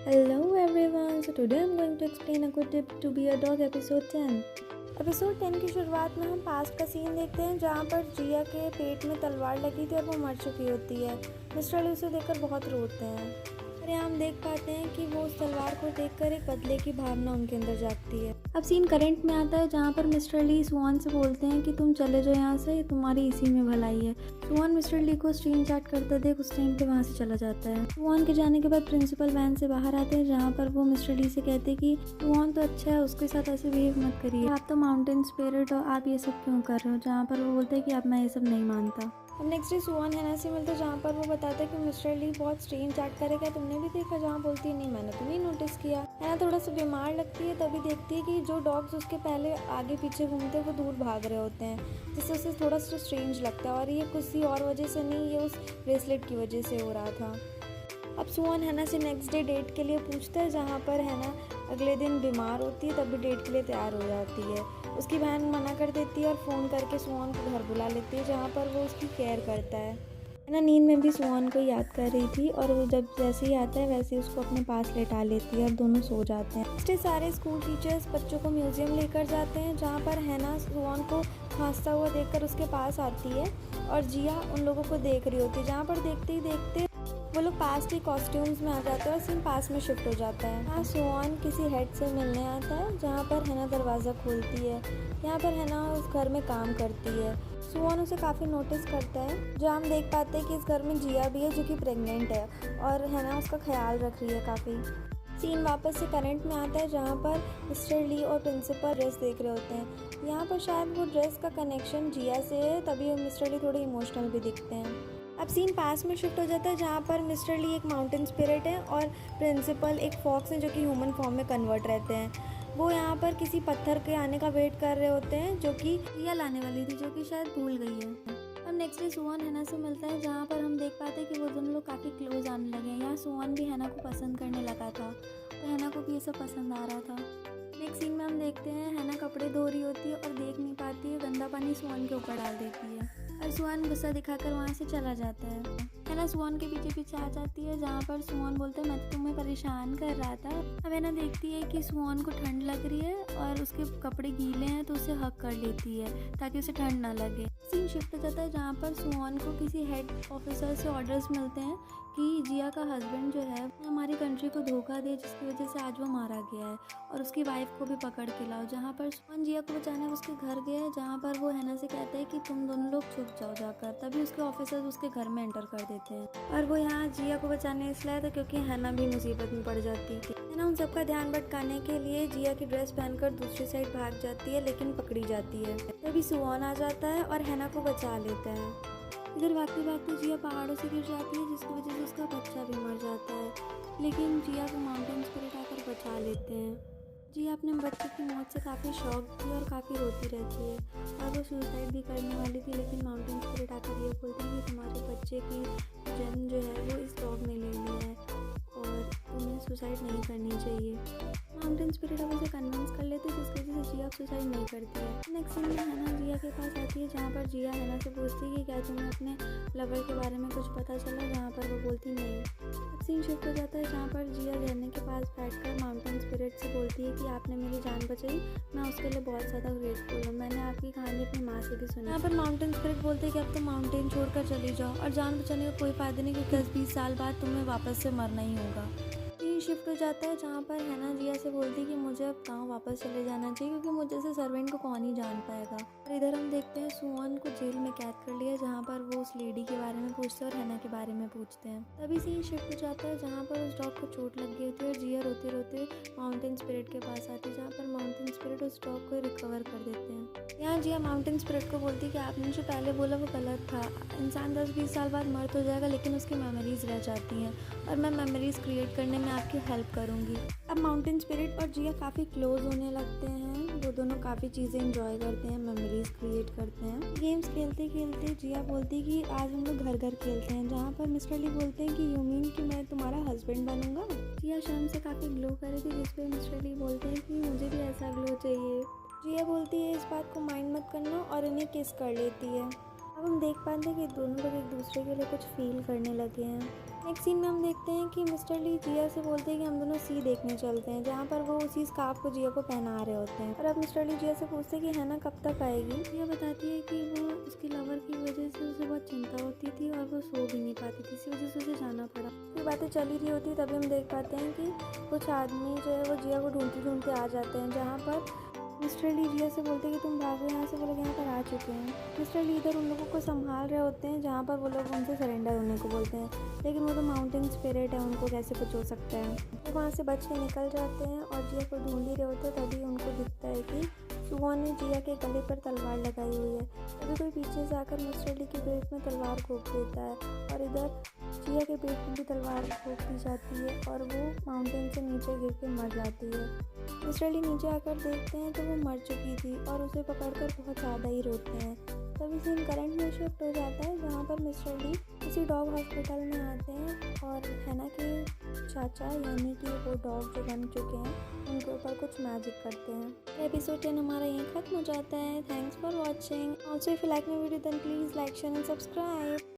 Hello everyone. So today I'm going to explain a good tip to be a dog episode 10. Episode 10 की शुरुआत में हम past का scene देखते हैं जहाँ पर जिया के पेट में तलवार लगी थी और वो मर चुकी होती है। मिस्टर ली उसे देखकर बहुत रोते हैं और यहाँ हम देख पाते हैं कि वो उस तलवार को देखकर एक बदले की भावना उनके अंदर जागती है। अब सीन करंट में आता है जहाँ पर मिस्टर ली स्वान से बोलते हैं कि तुम चले जाओ यहाँ से, तुम्हारी इसी में भलाई है। स्वान मिस्टर ली को स्क्रीन चैट करते देख उस टाइम पे वहाँ से चला जाता है। स्वान के जाने के बाद प्रिंसिपल वैन से बाहर आते हैं जहाँ पर वो मिस्टर ली से कहते हैं कि स्वान तो अच्छा है, उसके साथ ऐसे बिहेव मत करिए, आप तो माउंटेन स्पिरिट हो, आप ये सब क्यों कर रहे हो। जहाँ पर वो बोलते हैं कि अब मैं ये सब नहीं मानता। अब नेक्स्ट डे सुहान हैना से मिलता है जहाँ पर वो बताता है कि मिस्टर ली बहुत स्ट्रेंज चैट करेगा, तुमने भी देखा। जहाँ बोलती है नहीं मैंने तो नहीं नोटिस किया। हैना थोड़ा सा बीमार लगती है, तभी देखती है कि जो डॉग्स उसके पहले आगे पीछे घूमते हैं वो दूर भाग रहे होते हैं, जिससे उसे थोड़ा सा स्ट्रेंज लगता है। और ये किसी और वजह से नहीं, ये उस ब्रेसलेट की वजह से हो रहा था। अब सुहान हैना से नेक्स्ट डे डेट के लिए पूछता है जहाँ पर हैना अगले दिन बीमार होती है, तभी डेट के लिए तैयार हो जाती है। उसकी बहन मना कर देती है और फ़ोन करके सुहान को घर बुला लेती है जहाँ पर वो उसकी केयर करता है ना। नींद में भी सुहान को याद कर रही थी और वो जब जैसे ही आता है वैसे ही उसको अपने पास लेटा लेती है और दोनों सो जाते हैं। इसलिए सारे स्कूल टीचर्स बच्चों को म्यूजियम लेकर जाते हैं जहाँ पर हैना सुहान को खांसता हुआ देखकर उसके पास आती है और जिया उन लोगों को देख रही होती है। जहाँ पर देखते ही देखते वो लोग पास के कॉस्ट्यूम्स में आ जाते हैं और सीन पास में शिफ्ट हो जाता है। यहाँ सुहान किसी हेड से मिलने आता है जहाँ पर हैना दरवाज़ा खोलती है। यहाँ पर हैना उस घर में काम करती है। सुहान उसे काफ़ी नोटिस करता है, जहाँ हम देख पाते हैं कि इस घर में जिया भी है जो कि प्रेग्नेंट है और हैना उसका ख्याल रख रही है काफ़ी। सीन वापस से करंट में आता है जहाँ पर मिस्टर ली और प्रिंसिपल ड्रेस देख रहे होते हैं। यहाँ पर शायद वो ड्रेस का कनेक्शन जिया से है, तभी मिस्टर ली थोड़े इमोशनल भी दिखते हैं। अब सीन पास में शिफ्ट हो जाता है जहाँ पर मिस्टर ली एक माउंटेन स्पिरिट है और प्रिंसिपल एक फॉक्स है जो कि ह्यूमन फॉर्म में कन्वर्ट रहते हैं। वो यहाँ पर किसी पत्थर के आने का वेट कर रहे होते हैं जो कि जिया लाने वाली थी, जो कि शायद भूल गई है। अब नेक्स्ट डे सुहान हैना से मिलता है जहाँ पर हम देख पाते हैं कि वो दोनों लोग काफ़ी क्लोज आने लगे हैं। यहाँ सुहान भी हैना को पसंद करने लगा था, तो हैना को भी ये सब पसंद आ रहा था। नेक्स्ट सीन में हम देखते हैं हैना कपड़े धो रही होती है और देख नहीं पाती है, गंदा पानी सुहान के ऊपर डाल देती है और सुहान गुस्सा दिखाकर वहाँ से चला जाता है। हैना सुहान के पीछे पीछे आ जाती है जहाँ पर सुहान बोलता है मैं तो तुम्हें परेशान कर रहा था। अब हैना देखती है कि सुहान को ठंड लग रही है और उसके कपड़े गीले हैं, तो उसे हक कर लेती है ताकि उसे ठंड ना लगे। सीन शिफ्ट हो जाता है जहाँ पर सुहान को किसी हेड ऑफिसर से ऑर्डर्स मिलते हैं कि जिया का हस्बैंड जो है हमारी कंट्री को धोखा दे, जिसकी वजह से आज वो मारा गया है, और उसकी वाइफ को भी पकड़ के लाओ। जहाँ पर सुहान जिया को बचाने उसके घर गया है, जहाँ पर वो हैना से कहता है कि तुम दोनों लोग छुप जाओ जाकर। तभी उसके ऑफिसर्स उसके घर में एंटर कर देते हैं और वो यहाँ जिया को बचाने इसलिए आया था क्योंकि हैना भी मुसीबत में पड़ जाती है। हैना उन सबका ध्यान भटकाने के लिए जिया की ड्रेस पहनकर दूसरी साइड भाग जाती है, लेकिन पकड़ी जाती है। तभी सुहान आ जाता है और हैना को बचा लेता है। इधर भागते भागते जिया पहाड़ों से गिर जाती है, जिसकी वजह से उसका बच्चा भी मर जाता है, लेकिन जिया को माउंटेन स्पिरिट आकर बचा लेते हैं। जिया अपने बच्चे की मौत से काफ़ी शॉक थी और काफ़ी रोती रहती है और वो सुसाइड भी करने वाली थी, लेकिन माउंटेन स्पिरिट आकर ये बोलते हैं कि तुम्हारे बच्चे की जन्म जो है वो इस डॉग ने ले लिया है और तुम्हें सुसाइड नहीं करनी चाहिए। माउंटेन स्पिरिट अब उसे कन्विंस कर लेते हैं, जिसकी वजह से जिया सुसाइड नहीं करती है। नेक्स्ट सीन में हैना जिया के पास आती है जहाँ पर जिया हैना से पूछती है कि क्या तुम्हें अपने लवर के बारे में कुछ पता चला, जहाँ पर वो बोलती नहीं। अब सीन शिफ्ट हो जाता है जहाँ पर जिया झरने के पास बैठकर माउंटेन स्पिरिट से बोलती है कि आपने मेरी जान बचाई, मैं उसके लिए बहुत ज़्यादा ग्रेटफुल हूँ, मैंने आपकी कहानी अपनी माँ से भी सुनी। यहाँ पर माउंटेन स्पिरिट बोलते हैं कि अब तो माउंटेन छोड़कर चली जाओ और जान बचाने का कोई फ़ायदा नहीं, क्योंकि 10-20 साल बाद तुम्हें वापस से मरना ही होगा। शिफ्ट हो जाता है जहाँ पर हैना जिया से बोलती है कि मुझे अब गाँव वापस चले जाना चाहिए, क्योंकि मुझे से सर्वेंट को कौन ही जान पाएगा। और इधर हम देखते हैं सुहान को जेल में कैद कर लिया, जहाँ पर वो उस लेडी के बारे में पूछते हैं और हैना के बारे में पूछते हैं। तभी सीन शिफ्ट हो जाता है जहाँ पर उस डॉग को चोट लग गई होती है और जिया रोते रोते माउंटेन स्पिरिट के पास आती है, जहाँ पर माउंटेन स्पिरिट उस डॉग को रिकवर कर देते हैं। यहाँ जिया माउंटेन स्पिरिट को बोलती है कि आपने जो पहले बोला वो गलत था, इंसान 10-20 साल बाद मर तो जाएगा लेकिन उसकी मेमोरीज रह जाती हैं और मैं मेमोरीज क्रिएट करने में आपकी हेल्प करूँगी। अब माउंटेन स्पिरिट और जिया काफ़ी क्लोज होने लगते हैं, वो दोनों काफ़ी चीज़ें एंजॉय करते हैं, मेमोरीज क्रिएट करते हैं। गेम्स खेलते खेलते जिया बोलती है कि आज हम लोग घर घर खेलते हैं, जहाँ पर मिस्टर ली बोलते हैं कि यू मीन कि मैं तुम्हारा हस्बैंड बनूंगा। जिया शर्म से काफ़ी ग्लो कर रही थी, जिस पर मिस्टर ली बोलते हैं कि मुझे भी ऐसा ग्लो चाहिए। जिया बोलती है इस बात को माइंड मत करना और इन्हें किस कर लेती है। अब हम देख पाते हैं कि दोनों लोग एक दूसरे के लिए कुछ फील करने लगे हैं। नेक्स्ट सीन में हम देखते हैं कि मिस्टर ली जिया से बोलते हैं कि हम दोनों सी देखने चलते हैं, जहाँ पर वो उसी स्कार्फ को जिया को पहना रहे होते हैं। और अब मिस्टर ली जिया से पूछते हैं कि हैना कब तक आएगी। जिया बताती है कि वो उसके लवर की वजह से उसे बहुत चिंता होती थी और वो सो भी नहीं पाती थी, इसी वजह से उसे जाना पड़ा। ये बातें चल ही रही होती तभी हम देख पाते हैं कि कुछ आदमी जो है वो जिया को ढूंढते ढूंढते आ जाते हैं, जहाँ पर मिस्टर ली जिया से बोलते हैं कि तुम भागो यहाँ से, वो लोग यहाँ पर आ चुके हैं। मिस्टर ली इधर उन लोगों को संभाल रहे होते हैं, जहाँ पर वो लोग उनसे सरेंडर होने को बोलते हैं, लेकिन वो तो माउंटेन स्पिरिट है, उनको कैसे कुछ हो सकता है। वो वहाँ से बच के निकल जाते हैं और जिया को ढूंढ ही रहे होते हैं, तभी उनको दिखता है कि सुहान ने जिया के गले पर तलवार लगाई हुई है। तभी कोई पीछे से आकर मिस्टर ली के पेट में तलवार घोंप देता है और इधर जिया के पेट में भी तलवार घोंप दी जाती है और वो माउंटेन से नीचे गिर के मर जाती है। मिस्टर ली नीचे आकर देखते हैं तो वो मर चुकी थी और उसे पकड़कर बहुत ज़्यादा ही रोते हैं। तभी सीन करंट में शिफ्ट हो जाता है, जहाँ पर मिस्टर ली किसी डॉग हॉस्पिटल में आते हैं और हैना के चाचा यानी कि वो डॉग जो बन चुके हैं उनके ऊपर कुछ मैजिक करते हैं। एपिसोड 10 हमारा यहीं खत्म हो जाता है। Thanks for watching. Also if you like my video then please like share and subscribe.